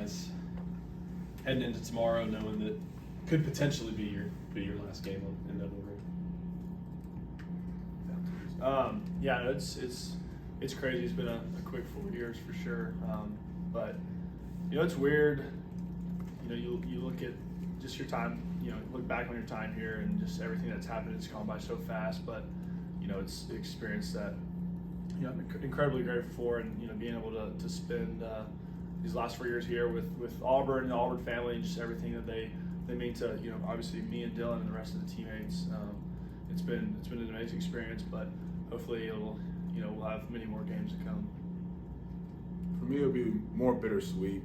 guys heading into tomorrow, knowing that could potentially be your last game in Neville Ring? Yeah, it's crazy. It's been a quick 4 years for sure. But it's weird. You look at just your time. Look back on your time here and just everything that's happened. It's gone by so fast. But it's the experience that I'm incredibly grateful for, and being able to spend these last 4 years here with Auburn and the Auburn family and just everything that they mean to obviously me and Dylan and the rest of the teammates. It's been an amazing experience, but hopefully we'll have many more games to come. For me, it'll be more bittersweet.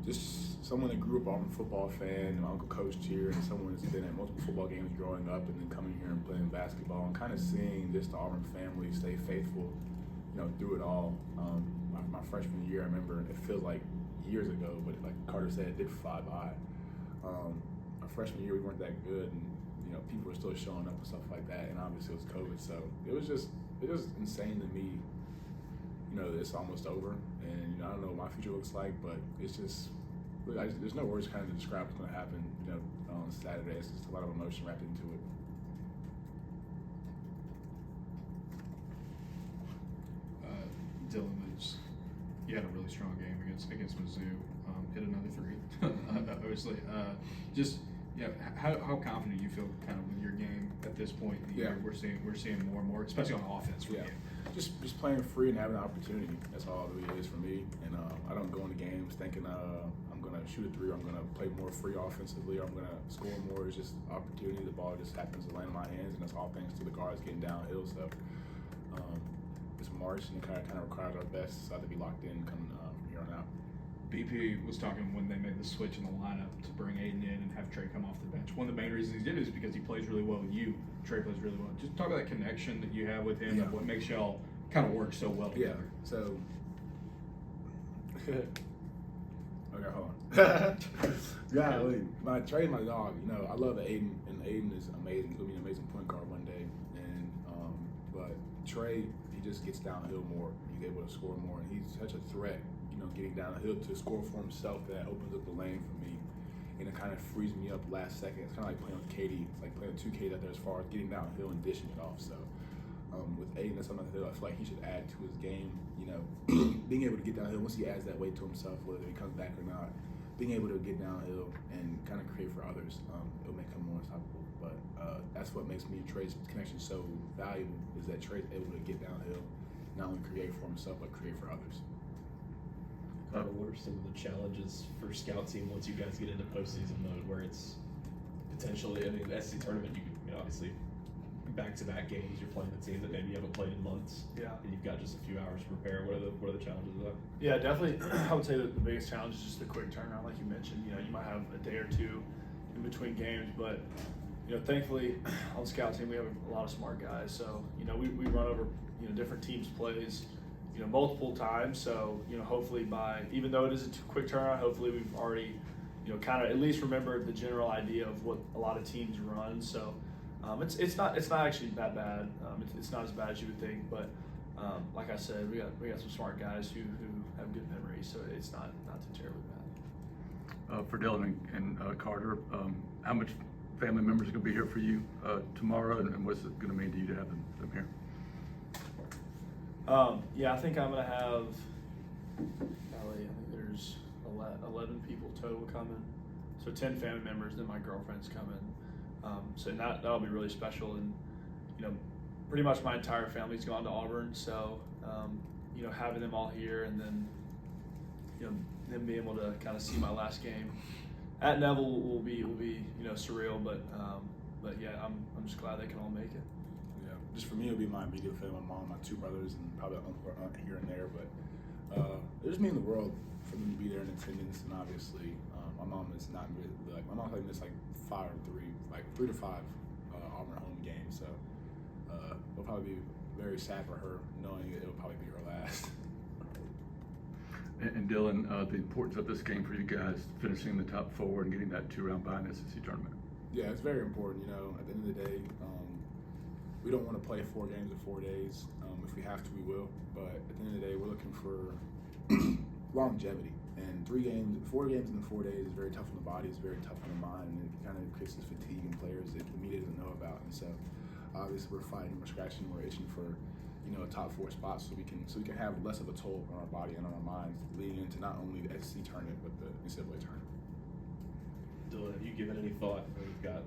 Just someone that grew up Auburn football fan, my uncle coached here, and someone that's been at multiple football games growing up, and then coming here and playing basketball, and kind of seeing just the Auburn family stay faithful, through it all. My freshman year, I remember it feels like years ago, but like Carter said, it did fly by. Our freshman year, we weren't that good, and people were still showing up and stuff like that, and obviously it was COVID, so it was insane to me. It's almost over, and I don't know what my future looks like, but it's just there's no words kind of to describe what's going to happen. On Saturday, it's just a lot of emotion wrapped into it. Dylan, you had a really strong game against Mizzou. Hit another three, obviously. How confident do you feel kind of with your game at this point in the year? We're seeing more and more, especially on offense. Just playing free and having an opportunity. That's all it really is for me. And I don't go into games thinking I'm going to shoot a three, or I'm going to play more free offensively, or I'm going to score more. It's just opportunity. The ball just happens to land in my hands, and that's all thanks to the guards getting downhill. So it's March, and it kind of requires our best. So I have to be locked in coming from here on out. BP was talking when they made the switch in the lineup to bring Aiden in and have Trey come off the bench. One of the main reasons he did is because he plays really well with you. Trey plays really well. Just talk about that connection that you have with him and what makes y'all kind of work so well together. Yeah, so okay, hold on. Yeah, Trey, my dog, I love Aiden, and Aiden is amazing. He's going to be an amazing point guard one day. And but Trey, he just gets downhill more. He's able to score more, and he's such a threat. Getting downhill to score for himself, that opens up the lane for me, and it kind of frees me up last second. It's kind of like playing with KD. It's like playing with 2K out there as far as getting downhill and dishing it off. So with Aiden, that's something I feel like he should add to his game. Being able to get downhill once he adds that weight to himself, whether he comes back or not, being able to get downhill and kind of create for others, it'll make him more unstoppable. But that's what makes me and Trey's connection so valuable, is that Trey's able to get downhill, not only create for himself, but create for others. Carter, what are some of the challenges for scout team once you guys get into postseason mode, where it's potentially, the SEC tournament, you can obviously back-to-back games, you're playing the team that maybe you haven't played in months, and you've got just a few hours to prepare. What are the challenges of that? Yeah, definitely. I would say that the biggest challenge is just the quick turnaround, like you mentioned. You might have a day or two in between games, but thankfully on the scout team we have a lot of smart guys. So we run over different teams' plays multiple times. So hopefully even though it is a quick turnaround, hopefully we've already kind of at least remembered the general idea of what a lot of teams run. So it's not actually that bad. It's not as bad as you would think, but like I said, we got some smart guys who have good memories, so it's not too terribly bad. For Dylan and Carter, how much family members are going to be here for you tomorrow, and what's it going to mean to you to have them here? I think I'm going to have, I think there's 11 people total coming. So 10 family members, then my girlfriend's coming. So that'll be really special. And, pretty much my entire family's gone to Auburn. So, having them all here, and then, them being able to kind of see my last game at Neville will be surreal. But yeah, I'm just glad they can all make it. Just for me, it'll be my immediate family, my mom, my two brothers, and probably an uncle or aunt here and there. But it just means the world for them to be there in attendance. And obviously, my mom is not really my mom probably missed 3 to 5 Auburn home games. So it'll probably be very sad for her, knowing it'll probably be her last. And Dylan, the importance of this game for you guys, finishing in the top 4 and getting that 2-round bye in the SEC tournament. Yeah, it's very important. At the end of the day, we don't want to play 4 games in 4 days. If we have to, we will. But at the end of the day, we're looking for longevity. And 4 games in 4 days is very tough on the body. It's very tough on the mind, and it kind of creates this fatigue in players that the media doesn't know about. And so, obviously, we're fighting, we're scratching, we're itching for, a top 4 spot, so we can have less of a toll on our body and on our minds leading into not only the SEC tournament but the NCAA tournament. Dylan, have you given any thought? We've got.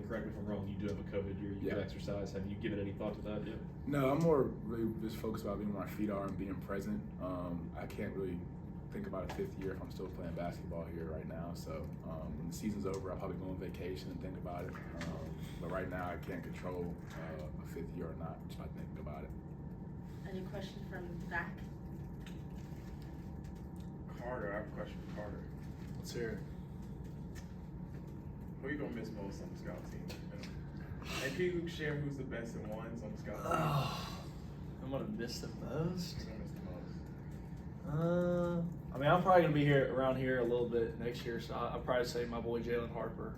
Correct me if I'm wrong. You do have a COVID year. You can exercise. Have you given any thought to that yet? No, I'm more really just focused about being where my feet are and being present. I can't really think about a 5th year if I'm still playing basketball here right now. So when the season's over, I'll probably go on vacation and think about it. But right now, I can't control a 5th year or not just by thinking about it. Any questions from Zach? Carter, I have a question for Carter. Let's hear it. Who you gonna miss most on the scout team? And can you share who's the best in ones on the scout team? I'm gonna miss the most. Who's gonna miss the most? I mean, I'm probably gonna be around here a little bit next year, so I'll probably say my boy Jalen Harper.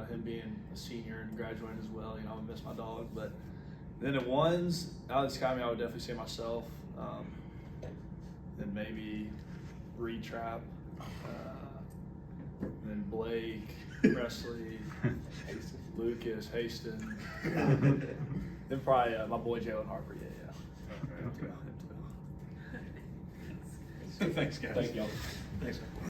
Him being a senior and graduating as well. I'm gonna miss my dog. But then in ones, out of the Sky, I would definitely say myself. Then maybe Reed Trapp. Then Blake, Presley, Lucas, Hastings. Then probably my boy Jalen Harper. Yeah. Okay. Thanks, guys. Thank y'all. Thanks.